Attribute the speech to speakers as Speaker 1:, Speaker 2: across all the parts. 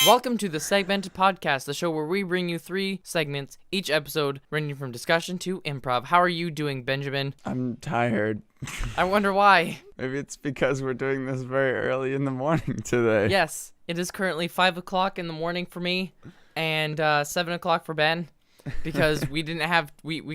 Speaker 1: Welcome to the Segmented Podcast, the show where we bring you 3 segments each episode, ranging from discussion to improv. How are you doing, Benjamin?
Speaker 2: I'm tired.
Speaker 1: I wonder why.
Speaker 2: Maybe it's because we're doing this very early in the morning today.
Speaker 1: Yes, it is currently 5 o'clock in the morning for me, and 7 o'clock for Ben, because we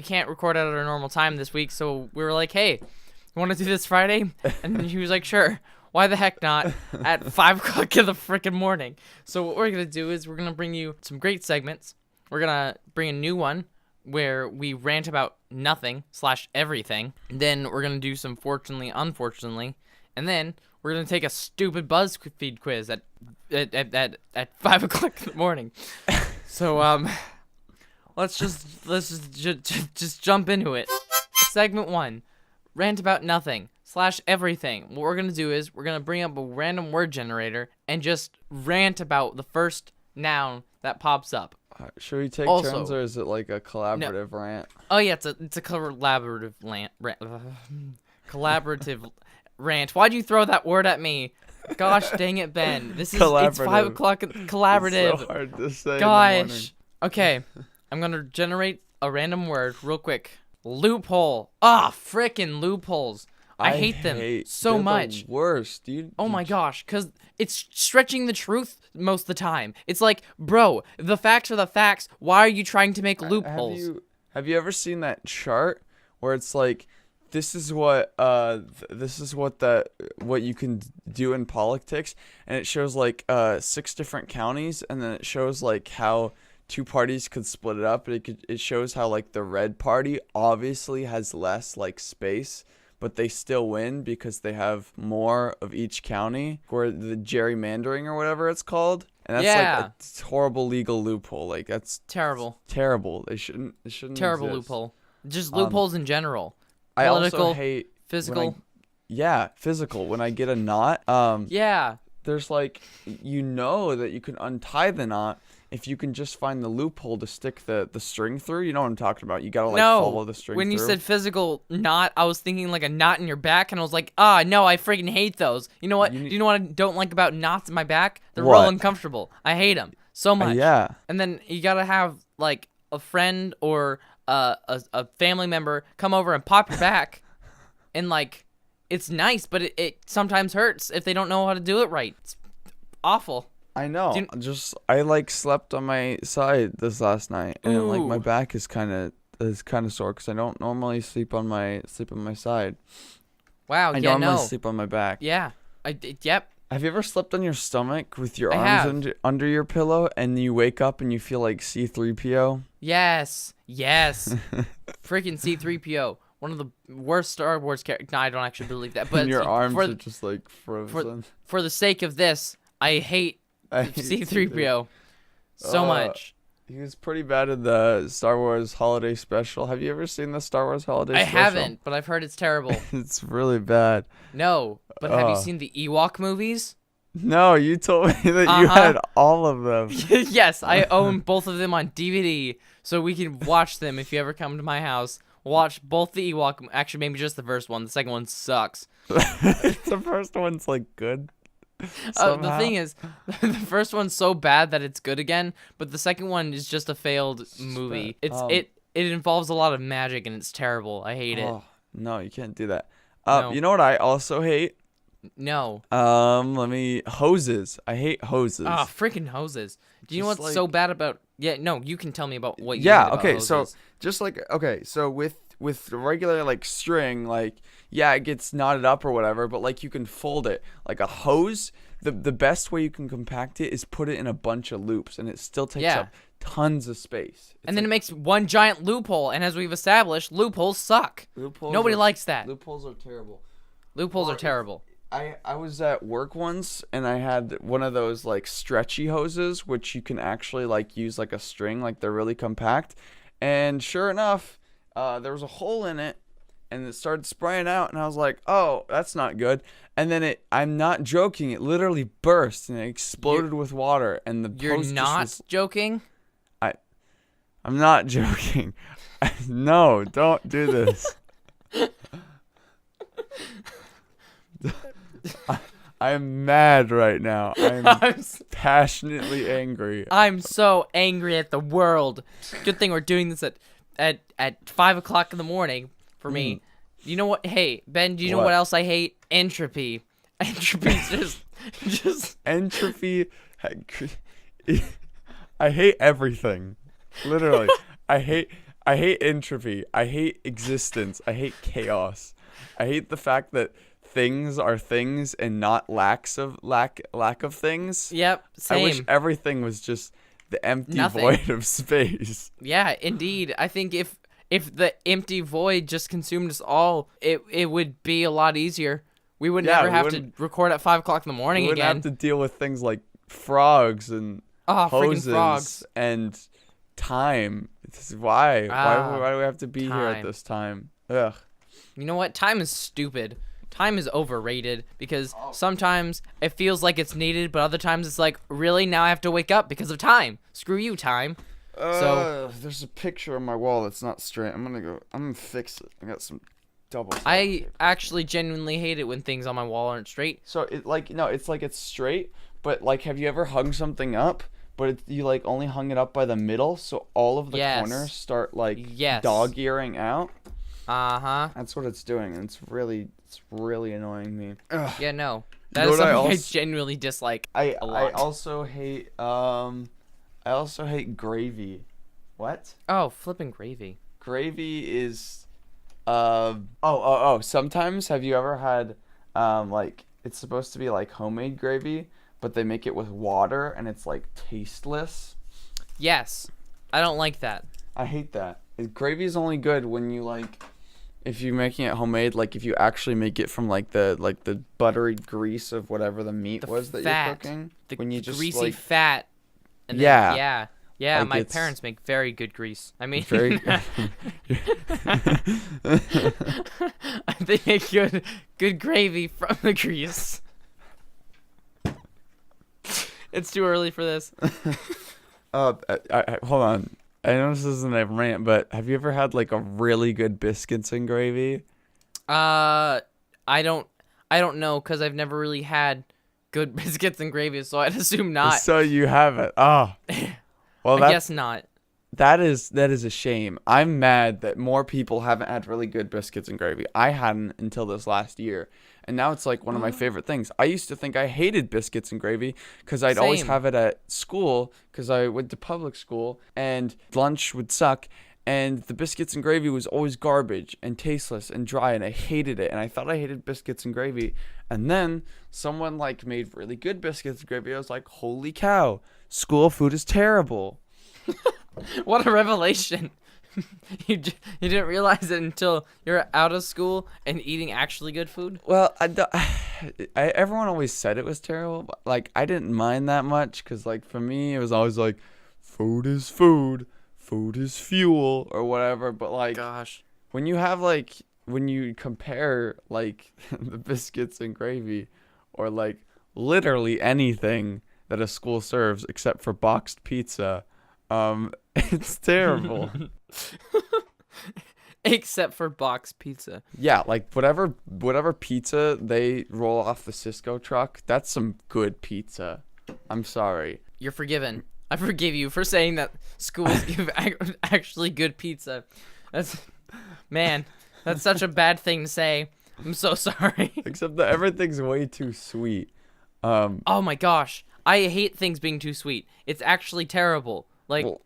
Speaker 1: can't record at our normal time this week, so we were like, hey, you want to do this Friday? And then he was like, sure. Why the heck not at 5 o'clock in the freaking morning? So what we're going to do is we're going to bring you some great segments. We're going to bring a new one where we rant about nothing / everything. Then we're going to do some fortunately, unfortunately. And then we're going to take a stupid BuzzFeed quiz at 5 o'clock in the morning. So let's just jump into it. Segment 1, rant about nothing / everything. What we're going to do is we're going to bring up a random word generator and just rant about the first noun that pops up.
Speaker 2: Should we take
Speaker 1: Also,
Speaker 2: turns, or is it like a collaborative rant?
Speaker 1: Oh yeah, it's a collaborative collaborative rant. Why'd you throw that word at me? Gosh dang it, Ben. It's 5 o'clock. Collaborative.
Speaker 2: It's so hard to say.
Speaker 1: Gosh. Okay, I'm going to generate a random word real quick. Loophole. Frickin' loopholes. I hate them so much.
Speaker 2: The worst, dude.
Speaker 1: Oh my gosh, because it's stretching the truth most of the time. It's like, bro, the facts are the facts. Why are you trying to make loopholes?
Speaker 2: Have you ever seen that chart where it's like, this is what you can do in politics, and it shows like 6 different counties, and then it shows like how 2 parties could split it up. It shows how like the red party obviously has less like space, but they still win because they have more of each county, or the gerrymandering or whatever it's called. And that's like a horrible legal loophole. Like that's
Speaker 1: terrible.
Speaker 2: Terrible. It shouldn't
Speaker 1: terrible
Speaker 2: exist.
Speaker 1: Loophole. Just loopholes in general.
Speaker 2: I
Speaker 1: Political,
Speaker 2: also hate
Speaker 1: physical.
Speaker 2: Physical. When I get a knot, there's like, that you can untie the knot if you can just find the loophole to stick the string through. You know what I'm talking about. You gotta follow the string through.
Speaker 1: When you said physical knot, I was thinking like a knot in your back, and I was like, no, I freaking hate those. You know what? Do you know what I don't like about knots in my back? They're real uncomfortable. I hate them so much. And then you gotta have like a friend or a family member come over and pop your back, and like, it's nice, but it sometimes hurts if they don't know how to do it right. It's awful.
Speaker 2: I know. I slept on my side this last night, and like my back is kind of sore because I don't normally sleep on my side.
Speaker 1: Wow.
Speaker 2: I normally sleep on my back.
Speaker 1: Yeah. Yep.
Speaker 2: Have you ever slept on your stomach with your arms under your pillow, and you wake up and you feel like C-3PO?
Speaker 1: Yes. Freaking C-3PO. One of the worst Star Wars characters. No, I don't actually believe that. But
Speaker 2: and your arms are just like frozen.
Speaker 1: For the sake of this, I hate C-3PO so much.
Speaker 2: He was pretty bad in the Star Wars Holiday Special. Have you ever seen the Star Wars Holiday Special?
Speaker 1: I haven't, but I've heard it's terrible.
Speaker 2: It's really bad.
Speaker 1: No, but have you seen the Ewok movies?
Speaker 2: No, you told me that you had all of them.
Speaker 1: Yes, I own both of them on DVD, so we can watch them if you ever come to my house. Watch both the Ewok. Actually, maybe just the first one. The second one sucks.
Speaker 2: The first one's like good.
Speaker 1: The thing is, the first one's so bad that it's good again, but the second one is just a failed movie. It involves a lot of magic, and it's terrible. I hate it.
Speaker 2: No, you can't do that.
Speaker 1: No.
Speaker 2: You know what I also hate?
Speaker 1: No.
Speaker 2: Hoses. I hate hoses.
Speaker 1: Freaking hoses. Do you know what's so bad about? Yeah, no, you can tell me about what you hate about hoses.
Speaker 2: So just like, so with regular like string, like, it gets knotted up or whatever, but like you can fold it. Like a hose, the best way you can compact it is put it in a bunch of loops, and it still takes up tons of space.
Speaker 1: And then it makes one giant loophole, and as we've established, loopholes suck. Nobody likes that.
Speaker 2: Loopholes are terrible.
Speaker 1: Loopholes are terrible.
Speaker 2: I was at work once, and I had one of those like stretchy hoses, which you can actually like use like a string, like they're really compact. And sure enough, there was a hole in it, and it started spraying out, and I was like, oh, that's not good. And then I'm not joking, it literally burst, and it exploded with water, and the
Speaker 1: You're not joking?
Speaker 2: I'm not joking. No, don't do this. I'm mad right now. I'm passionately angry.
Speaker 1: I'm so angry at the world. Good thing we're doing this at 5 o'clock in the morning for me. You know what? Hey, Ben, do you know what else I hate? Entropy. Entropy's just
Speaker 2: Entropy. I hate everything. Literally. I hate entropy. I hate existence. I hate chaos. I hate the fact that things are things and not lack of things.
Speaker 1: Yep, same.
Speaker 2: I wish everything was just the empty void of space.
Speaker 1: Yeah, indeed. I think if the empty void just consumed us all, it would be a lot easier. We would never have to record at 5 o'clock in the morning again.
Speaker 2: We wouldn't have to deal with things like frogs and hoses
Speaker 1: frogs.
Speaker 2: and time. Why do we have to be here at this time? Ugh.
Speaker 1: You know what? Time is stupid. Time is overrated because sometimes it feels like it's needed, but other times it's like, really? Now I have to wake up because of time. Screw you, time. So
Speaker 2: there's a picture on my wall that's not straight. I'm gonna fix it. I got some double.
Speaker 1: I actually genuinely hate it when things on my wall aren't straight.
Speaker 2: So it's straight, but like, have you ever hung something up? But you like only hung it up by the middle, so all of the corners start like dog-earing out. That's what it's doing, and it's really annoying me. Ugh.
Speaker 1: Yeah, no, that is something I genuinely dislike a lot.
Speaker 2: I also hate gravy. What?
Speaker 1: Oh, flipping gravy.
Speaker 2: Gravy is sometimes have you ever had like, it's supposed to be like homemade gravy, but they make it with water and it's like tasteless?
Speaker 1: Yes. I don't like that.
Speaker 2: I hate that. Gravy is only good when you like, if you're making it homemade, like if you actually make it from like the buttery grease of whatever the meat was that you're cooking.
Speaker 1: When you just greasy fat. And then, yeah, like my parents make very good grease. I mean,
Speaker 2: very
Speaker 1: they make good gravy from the grease. It's too early for this.
Speaker 2: Hold on. I know this isn't a rant, but have you ever had like a really good biscuits and gravy?
Speaker 1: I don't know, because I've never really had good biscuits and gravy, so I'd assume not.
Speaker 2: So you haven't. Oh. Well,
Speaker 1: I guess not.
Speaker 2: That is a shame. I'm mad that more people haven't had really good biscuits and gravy. I hadn't until this last year. And now it's like one of my favorite things. I used to think I hated biscuits and gravy because I'd always have it at school because I went to public school and lunch would suck. And the biscuits and gravy was always garbage and tasteless and dry, and I hated it. And I thought I hated biscuits and gravy. And then someone like made really good biscuits and gravy. I was like, holy cow, school food is terrible.
Speaker 1: What a revelation. You didn't realize it until you're out of school and eating actually good food?
Speaker 2: Well, everyone always said it was terrible, but like I didn't mind that much because like for me it was always like food is food, food is fuel or whatever. But like,
Speaker 1: gosh,
Speaker 2: when you compare like the biscuits and gravy or like literally anything that a school serves except for boxed pizza, it's terrible.
Speaker 1: Except for box pizza.
Speaker 2: Yeah, like whatever pizza they roll off the Cisco truck, that's some good pizza. I'm sorry.
Speaker 1: You're forgiven. I forgive you for saying that schools give actually good pizza. That's such a bad thing to say. I'm so sorry.
Speaker 2: Except that everything's way too sweet.
Speaker 1: Oh my gosh. I hate things being too sweet. It's actually terrible. Like,
Speaker 2: well,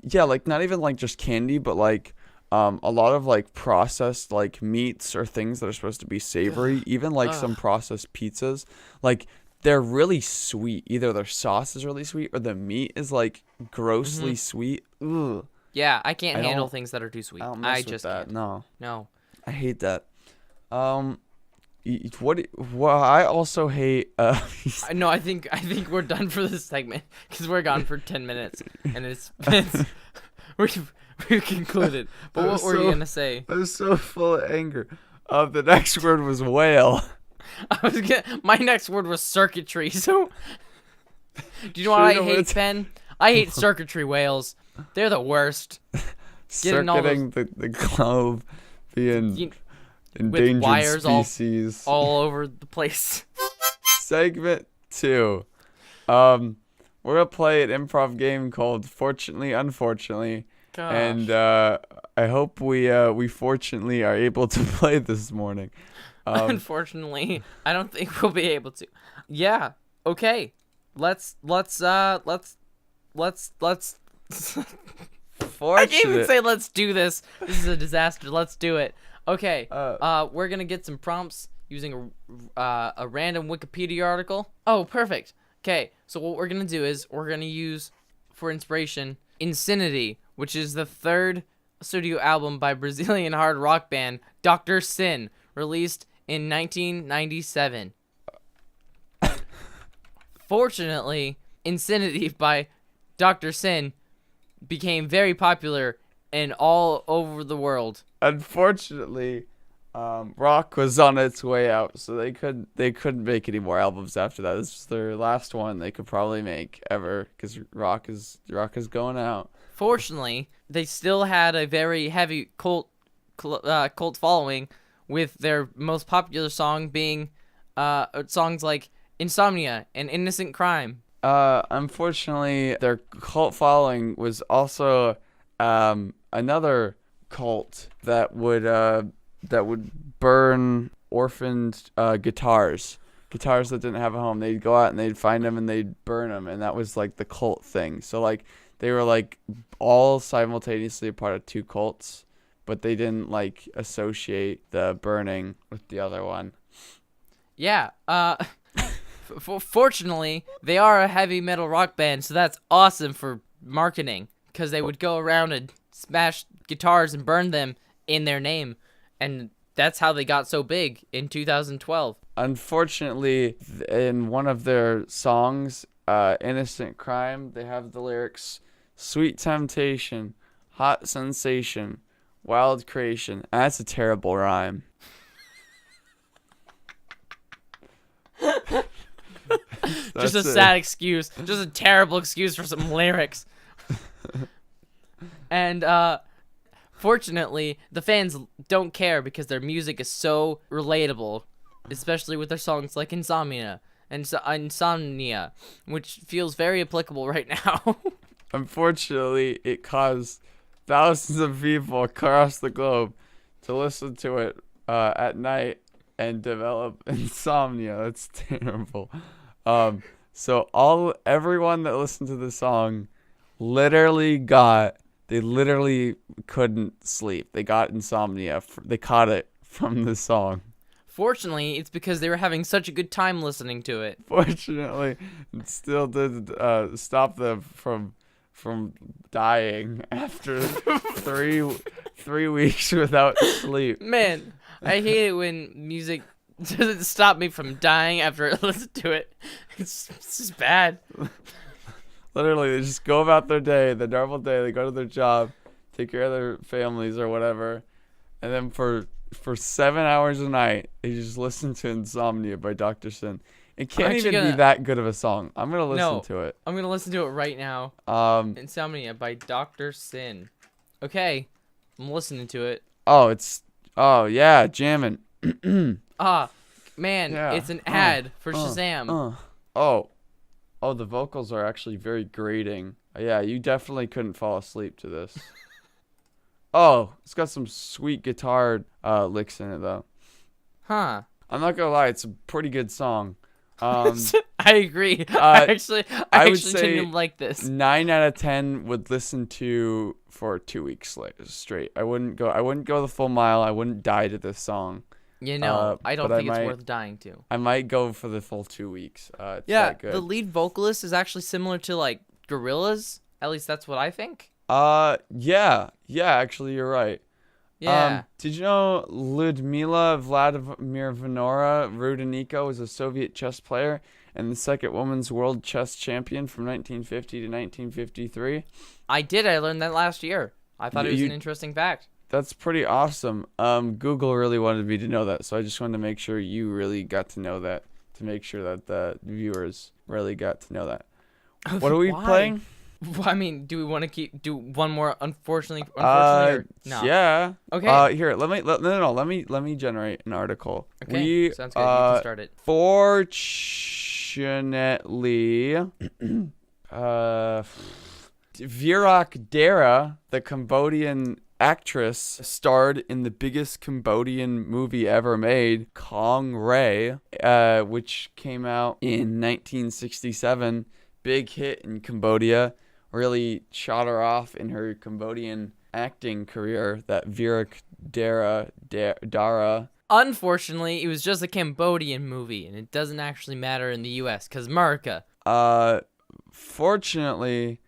Speaker 2: yeah, like not even like just candy, but like a lot of like processed like meats or things that are supposed to be savory, even like some processed pizzas, like they're really sweet. Either their sauce is really sweet or the meat is like grossly sweet. Ugh.
Speaker 1: Yeah, I can't handle things that are too sweet.
Speaker 2: I just can't. No. I hate that. What I also hate.
Speaker 1: No, I think we're done for this segment because we're gone for 10 minutes and it's we've concluded. But what were you gonna say?
Speaker 2: I was so full of anger. The next word was whale.
Speaker 1: My next word was circuitry. So, do you know what I hate, Ben? I hate circuitry whales. They're the worst.
Speaker 2: Circuiting the globe, being endangered
Speaker 1: wires
Speaker 2: species
Speaker 1: all over the place.
Speaker 2: Segment 2. We're gonna play an improv game called Fortunately, Unfortunately,
Speaker 1: Gosh.
Speaker 2: and I hope we fortunately are able to play this morning.
Speaker 1: Unfortunately, I don't think we'll be able to. Yeah. Okay. Let's. I can't even say let's do this. This is a disaster. Let's do it. Okay. We're gonna get some prompts using a random Wikipedia article. Oh, perfect. Okay. So what we're gonna do is we're gonna use for inspiration Insanity, which is the third studio album by Brazilian hard rock band Dr. Sin, released in 1997. Fortunately, Insanity by Dr. Sin became very popular and all over the world.
Speaker 2: Unfortunately, rock was on its way out, so they couldn't make any more albums after that. This was their last one they could probably make ever, because rock is going out.
Speaker 1: Fortunately, they still had a very heavy cult following, with their most popular song being songs like Insomnia and Innocent Crime.
Speaker 2: Unfortunately, their cult following was also another cult that would burn orphaned guitars that didn't have a home. They'd go out and they'd find them and they'd burn them, and that was like the cult thing. So like they were like all simultaneously a part of two cults, but they didn't like associate the burning with the other one.
Speaker 1: Yeah. Fortunately, they are a heavy metal rock band, so that's awesome for marketing, because they would go around and smash guitars and burn them in their name, and that's how they got so big in 2012.
Speaker 2: Unfortunately, in one of their songs, Innocent Crime, they have the lyrics, "Sweet temptation, hot sensation, wild creation." That's a terrible rhyme.
Speaker 1: Just a sad excuse. Just a terrible excuse for some lyrics. And fortunately, the fans don't care because their music is so relatable, especially with their songs like Insomnia, which feels very applicable right now.
Speaker 2: Unfortunately, it caused thousands of people across the globe to listen to it at night and develop insomnia. That's terrible. So everyone that listened to the song literally couldn't sleep. They got insomnia. They caught it from the song.
Speaker 1: Fortunately, it's because they were having such a good time listening to it.
Speaker 2: Fortunately, it still did stop them from dying after three weeks without sleep.
Speaker 1: Man, I hate it when music doesn't stop me from dying after I listen to it. It's just bad.
Speaker 2: Literally, they just go about their day, the normal day. They go to their job, take care of their families or whatever, and then for 7 hours a night, they just listen to Insomnia by Dr. Sin. It can't even be that good of a song. I'm gonna listen to it.
Speaker 1: I'm gonna listen to it right now. Insomnia by Dr. Sin. Okay, I'm listening to it.
Speaker 2: Oh yeah, jamming.
Speaker 1: Man, yeah. It's an ad for Shazam.
Speaker 2: Oh, the vocals are actually very grating. Yeah, you definitely couldn't fall asleep to this. Oh, it's got some sweet guitar licks in it though.
Speaker 1: Huh.
Speaker 2: I'm not gonna lie, it's a pretty good song.
Speaker 1: I agree. I actually didn't like this.
Speaker 2: 9 out of 10 would listen to for 2 weeks straight. I wouldn't go the full mile. I wouldn't die to this song.
Speaker 1: I don't think it's worth dying to.
Speaker 2: I might go for the full 2 weeks.
Speaker 1: Yeah, the lead vocalist is actually similar to like Gorillaz. At least that's what I think.
Speaker 2: Yeah. Actually, you're right.
Speaker 1: Yeah.
Speaker 2: Did you know Ludmila Vladimirovna Rudeniko was a Soviet chess player and the second women's world chess champion from 1950 to 1953?
Speaker 1: I did. I learned that last year. I thought it was an interesting fact.
Speaker 2: That's pretty awesome. Google really wanted me to know that, so I just wanted to make sure you really got to know that, to make sure that the viewers really got to know that. What are we playing?
Speaker 1: I mean, do we want to do one more? Unfortunately, or no?
Speaker 2: Yeah.
Speaker 1: Okay.
Speaker 2: Here, let me generate an article.
Speaker 1: Okay. Sounds good. You can start it.
Speaker 2: Fortunately, Virak Dara, the Cambodian actress, starred in the biggest Cambodian movie ever made, Kong Ray, which came out in 1967. Big hit in Cambodia. Really shot her off in her Cambodian acting career. That Virak Dara.
Speaker 1: Unfortunately, it was just a Cambodian movie, and it doesn't actually matter in the U.S. because America.
Speaker 2: Fortunately,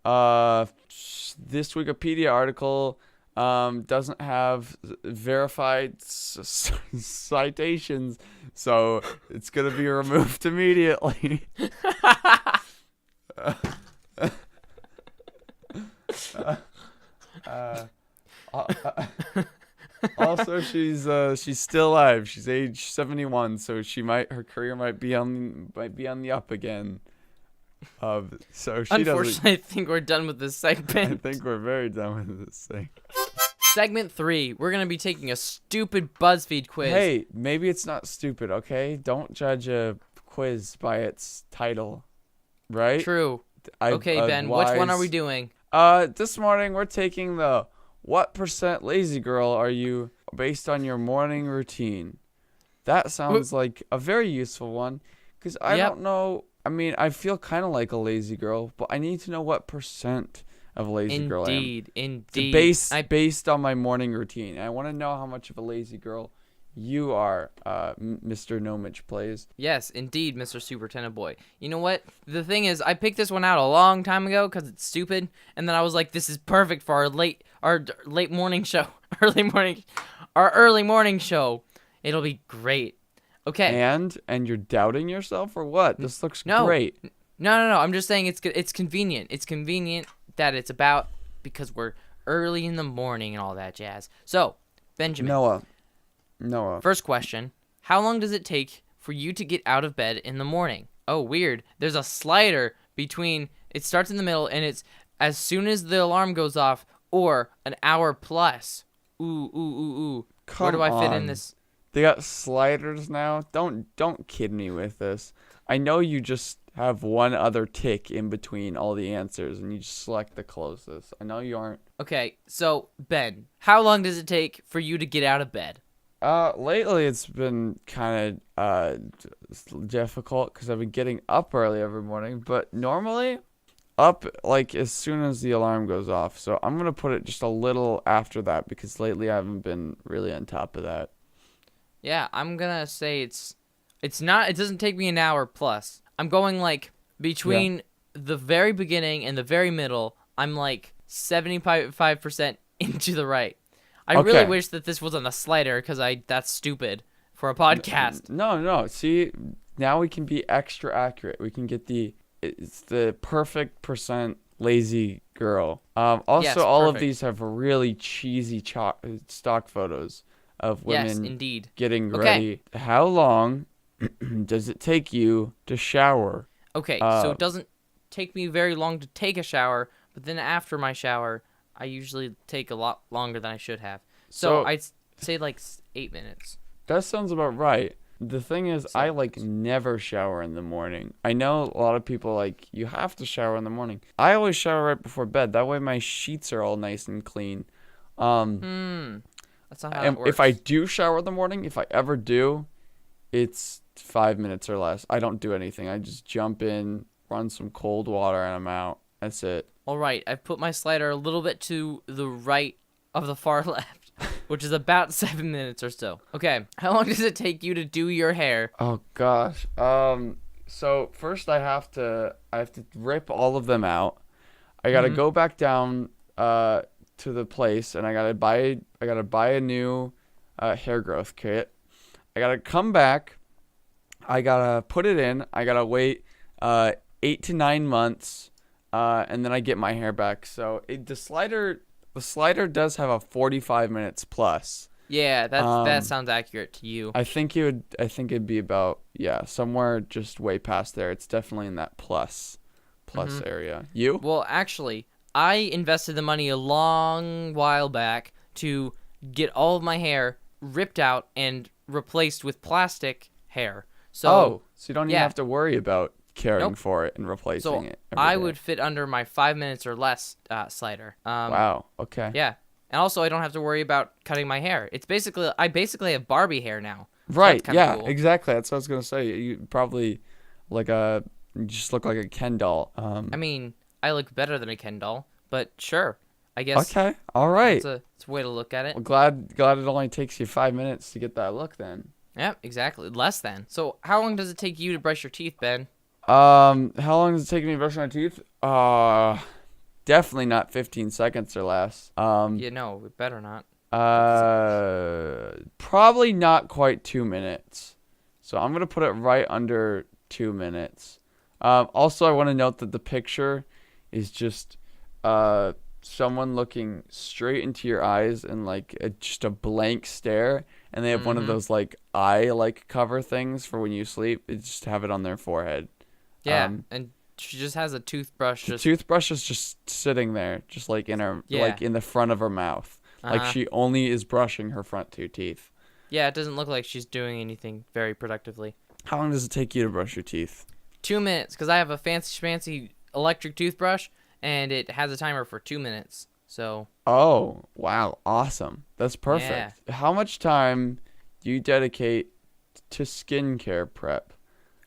Speaker 2: this Wikipedia article doesn't have verified citations, so it's gonna be removed immediately. Also, she's still alive. She's age 71, so her career might be on the up again. So she
Speaker 1: Unfortunately, I think we're done with this segment.
Speaker 2: I think we're very done with this thing.
Speaker 1: Segment 3, we're gonna be taking a stupid BuzzFeed quiz.
Speaker 2: Hey, maybe it's not stupid, okay? Don't judge a quiz by its title, right?
Speaker 1: True. Okay, Ben, which one are we doing?
Speaker 2: This morning we're taking the what % lazy girl are you based on your morning routine. That sounds like a very useful one, because I don't know. I mean, I feel kind of like a lazy girl, but I need to know what % of a lazy girl I am.
Speaker 1: Indeed.
Speaker 2: Based on my morning routine. I want to know how much of a lazy girl you are, Mr. Nomage Plays.
Speaker 1: Yes, indeed, Mr. Superintendent Boy. You know what? The thing is, I picked this one out a long time ago because it's stupid, and then I was like, this is perfect for our late morning show. Our early morning show. It'll be great. Okay.
Speaker 2: And you're doubting yourself or what? This looks great.
Speaker 1: No. I'm just saying it's convenient. It's convenient that it's about because we're early in the morning and all that jazz. So, Benjamin.
Speaker 2: Noah.
Speaker 1: First question. How long does it take for you to get out of bed in the morning? Oh, weird. There's a slider between it starts in the middle and it's as soon as the alarm goes off or an hour plus. Ooh. Where do I fit in this?
Speaker 2: They got sliders now. Don't kid me with this. I know you just have one other tick in between all the answers and you just select the closest. I know you aren't.
Speaker 1: Okay, so Ben, how long does it take for you to get out of bed?
Speaker 2: Lately it's been kind of difficult because I've been getting up early every morning, but normally up like as soon as the alarm goes off. So I'm gonna put it just a little after that because lately I haven't been really on top of that.
Speaker 1: Yeah, I'm gonna say it doesn't take me an hour plus. I'm going like between the very beginning and the very middle. I'm like 75% into the right. I really wish that this was on the slider because that's stupid for a podcast.
Speaker 2: No. See, now we can be extra accurate. We can get it's the perfect % lazy girl. Also,
Speaker 1: yes,
Speaker 2: all
Speaker 1: perfect.
Speaker 2: of these have really cheesy stock photos of women getting ready. How long does it take you to shower?
Speaker 1: Okay, so it doesn't take me very long to take a shower, but then after my shower, I usually take a lot longer than I should have. So I'd say like 8 minutes.
Speaker 2: That sounds about right. The thing is, I never shower in the morning. I know a lot of people you have to shower in the morning. I always shower right before bed. That way my sheets are all nice and clean.
Speaker 1: That's not how it works.
Speaker 2: If I do shower in the morning, if I ever do, it's 5 minutes or less. I don't do anything. I just jump in, run some cold water, and I'm out. That's it.
Speaker 1: All right, I've put my slider a little bit to the right of the far left, which is about 7 minutes or so. Okay, how long does it take you to do your hair?
Speaker 2: Oh gosh. So first I have to rip all of them out. I gotta go back down to the place, and I gotta buy a new hair growth kit. I gotta come back. I gotta put it in. I gotta wait 8 to 9 months, and then I get my hair back. So the slider does have a 45 minutes plus.
Speaker 1: Yeah, that sounds accurate to you.
Speaker 2: I think it'd be about somewhere just way past there. It's definitely in that plus plus area. You?
Speaker 1: Well, actually, I invested the money a long while back to get all of my hair ripped out and replaced with plastic hair. So,
Speaker 2: so you don't even
Speaker 1: yeah.
Speaker 2: have to worry about caring
Speaker 1: Nope.
Speaker 2: for it and replacing
Speaker 1: So
Speaker 2: it. every
Speaker 1: I
Speaker 2: day.
Speaker 1: would fit under my 5 minutes or less slider.
Speaker 2: Wow. Okay.
Speaker 1: Yeah, and also I don't have to worry about cutting my hair. I basically have Barbie hair now. So
Speaker 2: Right.
Speaker 1: that's kinda
Speaker 2: Yeah.
Speaker 1: cool.
Speaker 2: Exactly. That's what I was gonna say. You probably you just look like a Ken doll.
Speaker 1: I mean, I look better than a Ken doll, but sure. I guess
Speaker 2: Okay. All right.
Speaker 1: it's a way to look at it.
Speaker 2: Well, glad it only takes you 5 minutes to get that look then.
Speaker 1: Yeah, exactly. Less than. So how long does it take you to brush your teeth, Ben?
Speaker 2: How long does it take me to brush my teeth? Definitely not 15 seconds or less.
Speaker 1: No, it better not.
Speaker 2: Probably not quite 2 minutes. So I'm gonna put it right under 2 minutes. Also, I want to note that the picture is just someone looking straight into your eyes and like just a blank stare, and they have one of those like eye like cover things for when you sleep. It's just have it on their forehead.
Speaker 1: Yeah, and she just has a toothbrush.
Speaker 2: The toothbrush is just sitting there, just like in her, like in the front of her mouth. Like she only is brushing her front 2 teeth.
Speaker 1: Yeah, it doesn't look like she's doing anything very productively.
Speaker 2: How long does it take you to brush your teeth?
Speaker 1: 2 minutes, because I have a fancy electric toothbrush, and it has a timer for 2 minutes. So.
Speaker 2: Oh, wow. Awesome. That's perfect.
Speaker 1: Yeah.
Speaker 2: How much time do you dedicate to skincare prep?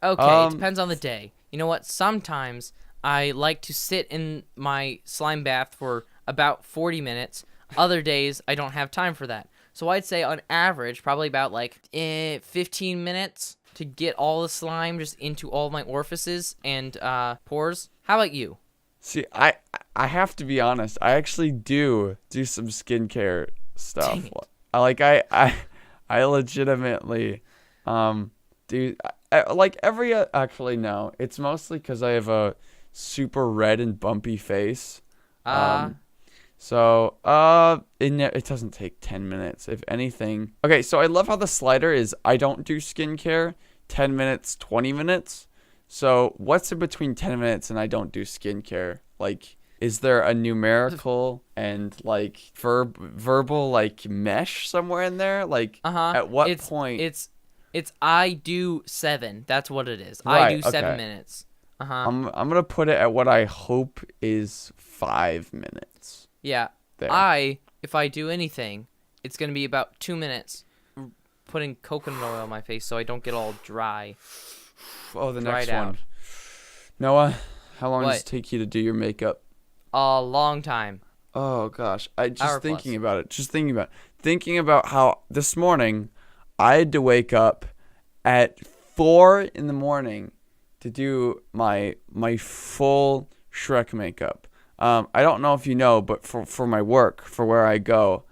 Speaker 1: Okay, it depends on the day. You know what? Sometimes I like to sit in my slime bath for about 40 minutes. Other days, I don't have time for that. So I'd say on average, probably about like 15 minutes to get all the slime just into all my orifices and pores. How about you?
Speaker 2: See, I have to be honest. I actually do some skincare stuff.
Speaker 1: Dang it.
Speaker 2: I legitimately do like every actually no. It's mostly because I have a super red and bumpy face. So it doesn't take 10 minutes if anything. Okay, so I love how the slider is I don't do skincare, 10 minutes, 20 minutes. So what's in between 10 minutes and I don't do skincare? Like, is there a numerical and like verbal like mesh somewhere in there? Like at what point?
Speaker 1: It's I do 7. That's what it is.
Speaker 2: Right,
Speaker 1: I do 7
Speaker 2: okay.
Speaker 1: minutes.
Speaker 2: I'm gonna put it at what I hope is 5 minutes.
Speaker 1: Yeah.
Speaker 2: There.
Speaker 1: If I do anything, it's gonna be about 2 minutes putting coconut oil on my face so I don't get all dry.
Speaker 2: Oh, the next
Speaker 1: Dried
Speaker 2: one.
Speaker 1: out.
Speaker 2: Noah, how long does
Speaker 1: What?
Speaker 2: it take you to do your makeup?
Speaker 1: A long time.
Speaker 2: Oh gosh, I
Speaker 1: Hour
Speaker 2: just thinking
Speaker 1: plus.
Speaker 2: about it. Thinking about how this morning I had to wake up at 4 in the morning to do my full Shrek makeup. I don't know if you know, but for my work, for where I go,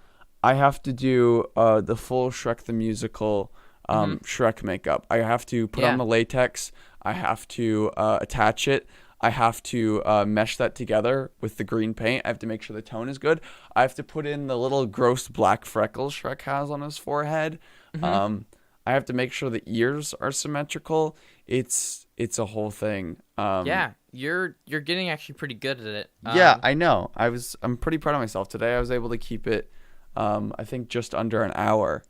Speaker 2: I have to do the full Shrek the Musical Shrek makeup. I have to put on the latex. I have to attach it. I have to mesh that together with the green paint. I have to make sure the tone is good. I have to put in the little gross black freckles Shrek has on his forehead. I have to make sure the ears are symmetrical. It's a whole thing.
Speaker 1: Yeah, you're getting actually pretty good at it.
Speaker 2: Yeah, I know. I'm pretty proud of myself today. I was able to keep it, I think, just under an hour.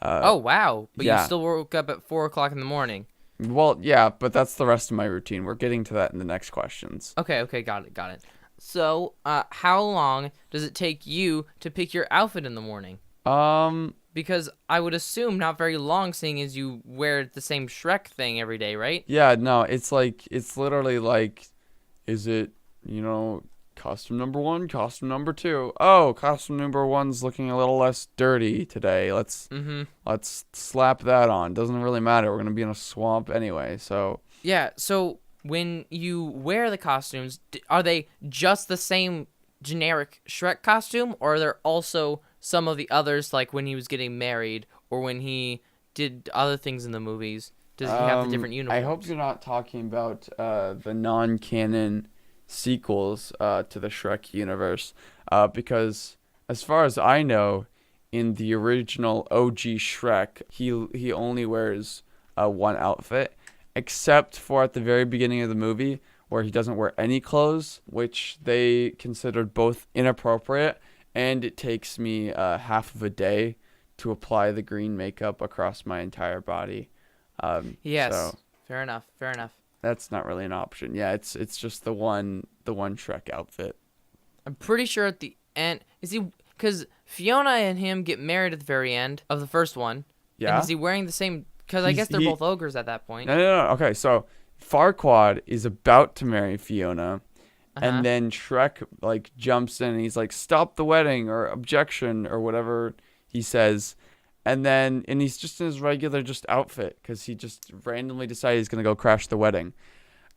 Speaker 1: Oh wow! But
Speaker 2: yeah.
Speaker 1: you still woke up at 4 o'clock in the morning.
Speaker 2: Well, yeah, but that's the rest of my routine. We're getting to that in the next questions.
Speaker 1: Okay, got it. So, how long does it take you to pick your outfit in the morning? Because I would assume not very long, seeing as you wear the same Shrek thing every day, right?
Speaker 2: Yeah, no, it's literally like, is it, costume number 1, costume number 2? Oh, costume number 1's looking a little less dirty today. Let's slap that on. Doesn't really matter. We're gonna be in a swamp anyway, so.
Speaker 1: Yeah. So when you wear the costumes, are they just the same generic Shrek costume, or are there also some of the others, like when he was getting married or when he did other things in the movies? Does he have the different uniforms?
Speaker 2: I hope you're not talking about the non-canon sequels to the Shrek universe, because as far as I know, in the original OG Shrek, he only wears one outfit, except for at the very beginning of the movie where he doesn't wear any clothes, which they considered both inappropriate, and it takes me half of a day to apply the green makeup across my entire body.
Speaker 1: Yes.
Speaker 2: So
Speaker 1: Fair enough. Fair enough.
Speaker 2: that's not really an option. Yeah, it's just the one Shrek outfit.
Speaker 1: I'm pretty sure at the end, because Fiona and him get married at the very end of the first one.
Speaker 2: Yeah.
Speaker 1: And is he wearing the same? Because I guess they're both ogres at that point.
Speaker 2: No. Okay, so Farquaad is about to marry Fiona, and then Shrek like jumps in and he's like, "Stop the wedding," or "Objection," or whatever he says. And he's just in his regular just outfit because he just randomly decided he's gonna go crash the wedding.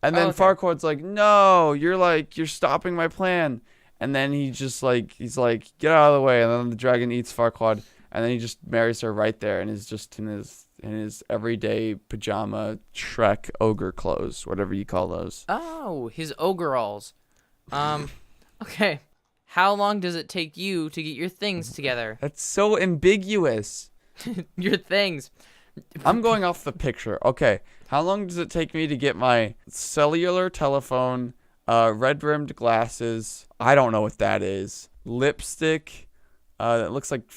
Speaker 2: And then Farquaad's like, "No, you're stopping my plan." And then he's like, "Get out of the way." And then the dragon eats Farquaad, and then he just marries her right there, and is just in his everyday pajama Shrek ogre clothes, whatever you call those.
Speaker 1: Oh, his overalls. Okay. How long does it take you to get your things together?
Speaker 2: That's so ambiguous.
Speaker 1: Your things.
Speaker 2: I'm going off the picture. Okay. How long does it take me to get my cellular telephone, red-rimmed glasses? I don't know what that is. Lipstick. That looks like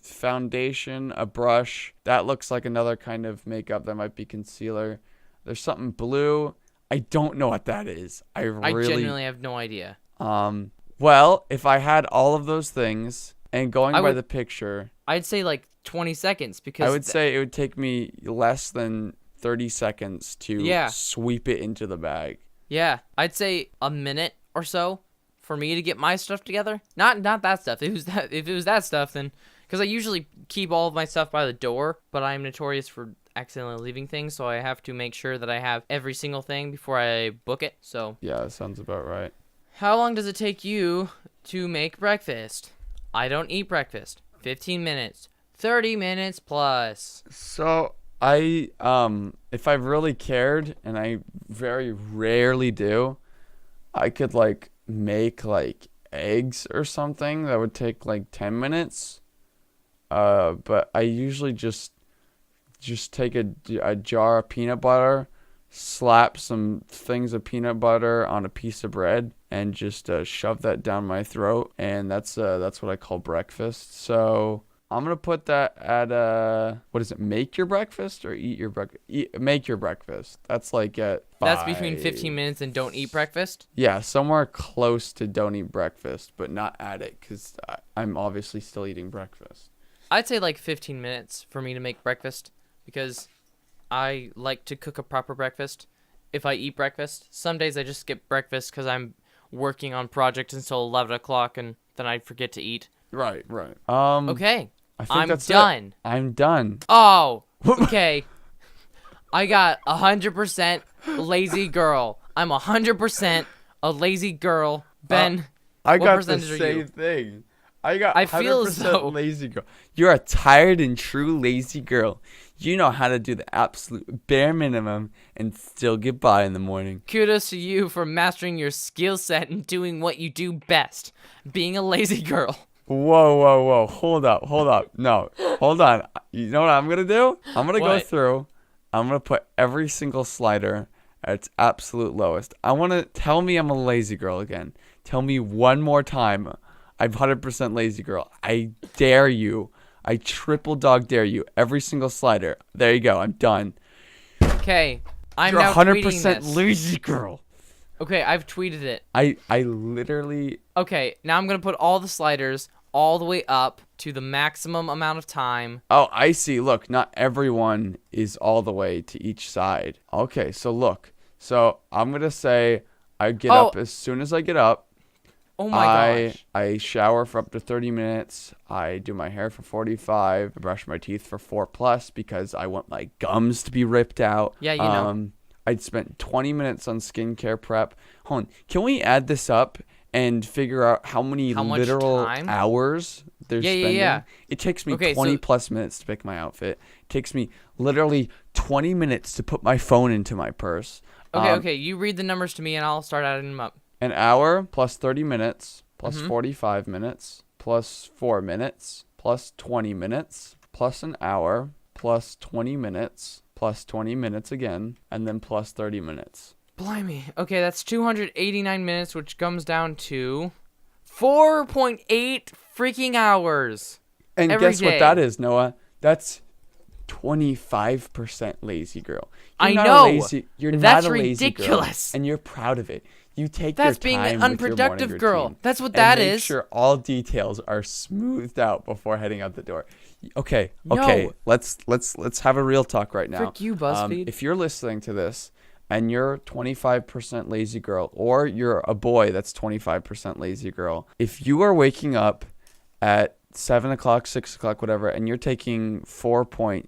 Speaker 2: foundation, a brush. That looks like another kind of makeup. That might be concealer. There's something blue. I don't know what that is. I
Speaker 1: genuinely have no idea.
Speaker 2: Well, if I had all of those things and going by the picture,
Speaker 1: I'd say like 20 seconds because
Speaker 2: I would say it would take me less than 30 seconds to sweep it into the bag.
Speaker 1: Yeah, I'd say a minute or so for me to get my stuff together. Not that stuff. If it was that stuff, then because I usually keep all of my stuff by the door, but I'm notorious for accidentally leaving things, so I have to make sure that I have every single thing before I book it. So
Speaker 2: yeah, that sounds about right.
Speaker 1: How long does it take you to make breakfast? I don't eat breakfast. 15 minutes. 30 minutes plus.
Speaker 2: So I if I really cared, and I very rarely do, I could like make like eggs or something that would take like 10 minutes. But I usually just take a jar of peanut butter, slap some things of peanut butter on a piece of bread, and just shove that down my throat, and that's what I call breakfast. So I'm gonna put that at what is it? Make your breakfast or eat your breakfast? Make your breakfast. That's like at 5.
Speaker 1: That's between 15 minutes and don't eat breakfast?
Speaker 2: Yeah, somewhere close to don't eat breakfast, but not at it, because I'm obviously still eating breakfast.
Speaker 1: I'd say like 15 minutes for me to make breakfast, because I like to cook a proper breakfast if I eat breakfast. Some days I just skip breakfast because I'm working on projects until 11 o'clock, and then I forget to eat.
Speaker 2: Right.
Speaker 1: Okay.
Speaker 2: I think that's
Speaker 1: done.
Speaker 2: it. I'm done.
Speaker 1: Oh, okay. I got 100% lazy girl. I'm 100% a lazy girl. Ben,
Speaker 2: I
Speaker 1: what
Speaker 2: got the
Speaker 1: percentage are
Speaker 2: same
Speaker 1: you?
Speaker 2: thing. I got
Speaker 1: I
Speaker 2: 100%
Speaker 1: feel as though-
Speaker 2: lazy girl. You're a tired and true lazy girl. You know how to do the absolute bare minimum and still get by in the morning.
Speaker 1: Kudos to you for mastering your skill set and doing what you do best, being a lazy girl.
Speaker 2: Whoa. Hold up. No, hold on. You know what I'm going to do? I'm going to go
Speaker 1: What?
Speaker 2: through. I'm going to put every single slider at its absolute lowest. I want to tell me I'm a lazy girl again. Tell me one more time I'm 100% lazy girl. I dare you. I triple dog dare you. Every single slider. There you go. I'm done.
Speaker 1: Okay, I'm
Speaker 2: You're
Speaker 1: now
Speaker 2: 100%
Speaker 1: tweeting this.
Speaker 2: lazy girl.
Speaker 1: Okay, I've tweeted it.
Speaker 2: I literally...
Speaker 1: Okay, now I'm going to put all the sliders all the way up to the maximum amount of time.
Speaker 2: Oh, I see. Look, not everyone is all the way to each side. Okay, so look. So I'm going to say I get up as soon as I get up.
Speaker 1: Oh my gosh.
Speaker 2: I shower for up to 30 minutes. I do my hair for 45. I brush my teeth for 4+ because I want my gums to be ripped out.
Speaker 1: Yeah, you know.
Speaker 2: I'd spent 20 minutes on skincare prep. Hold on. Can we add this up and figure out how many
Speaker 1: much
Speaker 2: literal
Speaker 1: time?
Speaker 2: hours they're spending?
Speaker 1: Yeah.
Speaker 2: It takes me
Speaker 1: Okay,
Speaker 2: 20+ minutes to pick my outfit. It takes me literally 20 minutes to put my phone into my purse.
Speaker 1: Okay, you read the numbers to me and I'll start adding them up.
Speaker 2: An hour plus 30 minutes plus
Speaker 1: Mm-hmm.
Speaker 2: 45 minutes plus 4 minutes plus 20 minutes plus an hour plus 20 minutes plus 20 minutes again, and then plus 30 minutes.
Speaker 1: Blimey. Okay, that's 289 minutes, which comes down to 4.8 freaking hours.
Speaker 2: And
Speaker 1: every
Speaker 2: guess what
Speaker 1: day.
Speaker 2: that is, Noah? That's 25% lazy girl.
Speaker 1: I
Speaker 2: not
Speaker 1: know.
Speaker 2: A lazy, you're
Speaker 1: That's
Speaker 2: not a lazy
Speaker 1: ridiculous.
Speaker 2: girl, and you're proud of it. You take
Speaker 1: That's
Speaker 2: your
Speaker 1: being
Speaker 2: time
Speaker 1: an
Speaker 2: with your
Speaker 1: unproductive
Speaker 2: morning
Speaker 1: girl.
Speaker 2: routine
Speaker 1: That's what
Speaker 2: and
Speaker 1: that
Speaker 2: make
Speaker 1: is.
Speaker 2: sure all details are smoothed out before heading out the door. Okay,
Speaker 1: No.
Speaker 2: let's have a real talk right now.
Speaker 1: Frick you, BuzzFeed.
Speaker 2: If you're listening to this and you're 25% lazy girl, or you're a boy that's 25% lazy girl, if you are waking up at 7 o'clock, 6 o'clock, whatever, and you're taking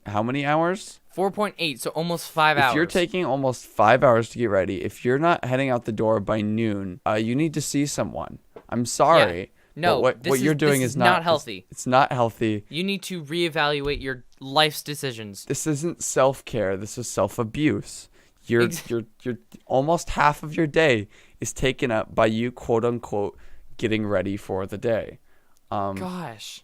Speaker 2: how many hours?
Speaker 1: 4.8, so almost 5 hours.
Speaker 2: If you're taking almost 5 hours to get ready, if you're not heading out the door by noon, you need to see someone. I'm sorry.
Speaker 1: Yeah. No,
Speaker 2: but what you're doing
Speaker 1: this
Speaker 2: is not
Speaker 1: healthy.
Speaker 2: It's not healthy.
Speaker 1: You need to reevaluate your life's decisions.
Speaker 2: This isn't self-care. This is self-abuse. You're almost half of your day is taken up by you, quote unquote, getting ready for the day.
Speaker 1: Gosh,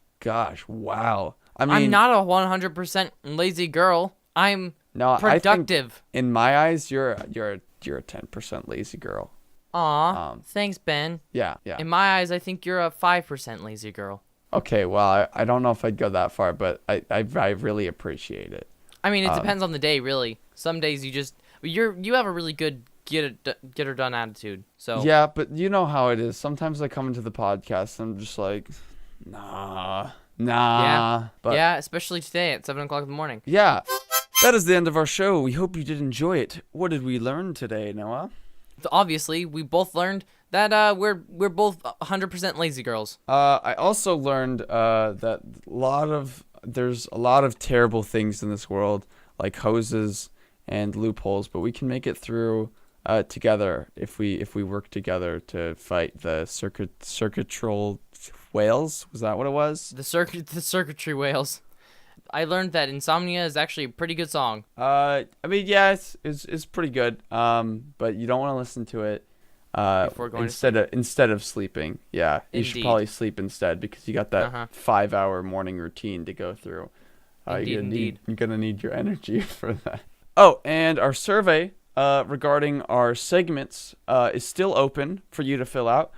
Speaker 2: wow. I mean,
Speaker 1: I'm not a 100% lazy girl. I'm productive.
Speaker 2: I think in my eyes, you're a 10% lazy girl.
Speaker 1: Aw, thanks, Ben.
Speaker 2: Yeah.
Speaker 1: In my eyes, I think you're a 5% lazy girl.
Speaker 2: Okay, well, I don't know if I'd go that far, but I really appreciate it.
Speaker 1: I mean, it depends on the day, really. Some days you have a really good get her done attitude. So
Speaker 2: yeah, but you know how it is. Sometimes I come into the podcast and I'm just like, nah. But
Speaker 1: yeah, especially today at 7 o'clock in the morning.
Speaker 2: yeah, that is the end of our show. We hope you did enjoy it. What did we learn today, Noah?
Speaker 1: Obviously, we both learned that we're both 100% lazy girls.
Speaker 2: I also learned that there's a lot of terrible things in this world, like hoses and loopholes, but we can make it through together if we work together to fight the circuitral whales. Was that what it was?
Speaker 1: The circuitry whales. I learned that Insomnia is actually a pretty good song.
Speaker 2: I mean, yeah, it's pretty good. But you don't want to listen to it
Speaker 1: Before going
Speaker 2: instead of sleeping. Yeah, you should
Speaker 1: Indeed.
Speaker 2: probably sleep instead because you got that 5-hour morning routine to go through.
Speaker 1: Indeed.
Speaker 2: You're gonna need your energy for that. Oh, and our survey regarding our segments is still open for you to fill out.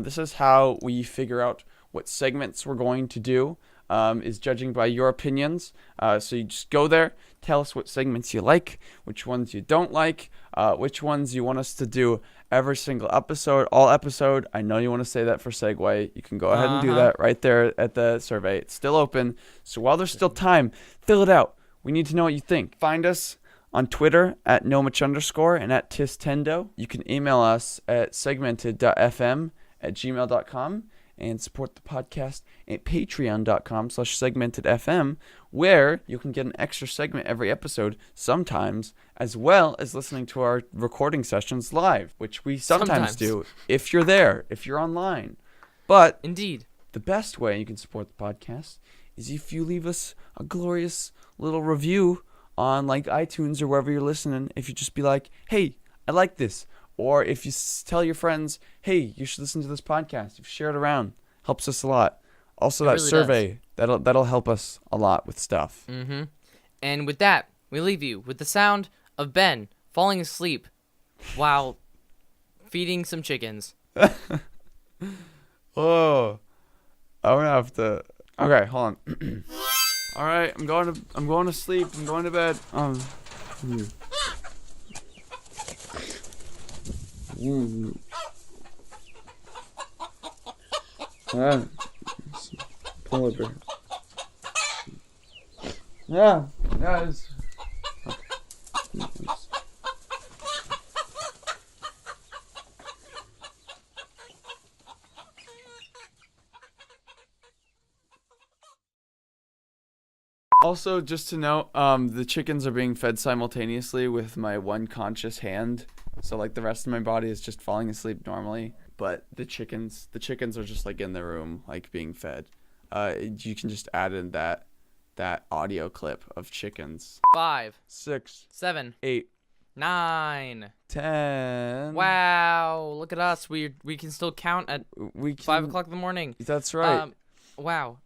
Speaker 2: This is how we figure out what segments we're going to do. Is judging by your opinions. So you just go there, tell us what segments you like, which ones you don't like, which ones you want us to do every single episode, all episode. I know you want to say that for segue. You can go ahead and do that right there at the survey. It's still open. So while there's still time, fill it out. We need to know what you think. Find us on Twitter at @nomich_ and at tistendo. You can email us at segmented.fm@gmail.com. and support the podcast at patreon.com/segmentedfm, where you can get an extra segment every episode sometimes, as well as listening to our recording sessions live, which we sometimes do if you're there, if you're online. But
Speaker 1: Indeed.
Speaker 2: the best way you can support the podcast is if you leave us a glorious little review on like iTunes or wherever you're listening. If you just be like, hey, I like this. Or if you tell your friends, hey, you should listen to this podcast. If you share it around, helps us a lot. Also, that
Speaker 1: really
Speaker 2: survey, that'll help us a lot with stuff.
Speaker 1: Mm-hmm. And with that, we leave you with the sound of Ben falling asleep while feeding some chickens.
Speaker 2: Oh, I'm gonna have to. Okay, hold on. All right, I'm going to sleep. I'm going to bed. Polar bear. Yeah, guys. Also, just to note, the chickens are being fed simultaneously with my one conscious hand. So like the rest of my body is just falling asleep normally, but the chickens are just like in the room, like being fed. You can just add in that audio clip of chickens.
Speaker 1: 5,
Speaker 2: 6,
Speaker 1: 7,
Speaker 2: 8,
Speaker 1: 9,
Speaker 2: 10.
Speaker 1: Wow, look at us. We can still count at 5 o'clock in the morning.
Speaker 2: That's right.
Speaker 1: Wow.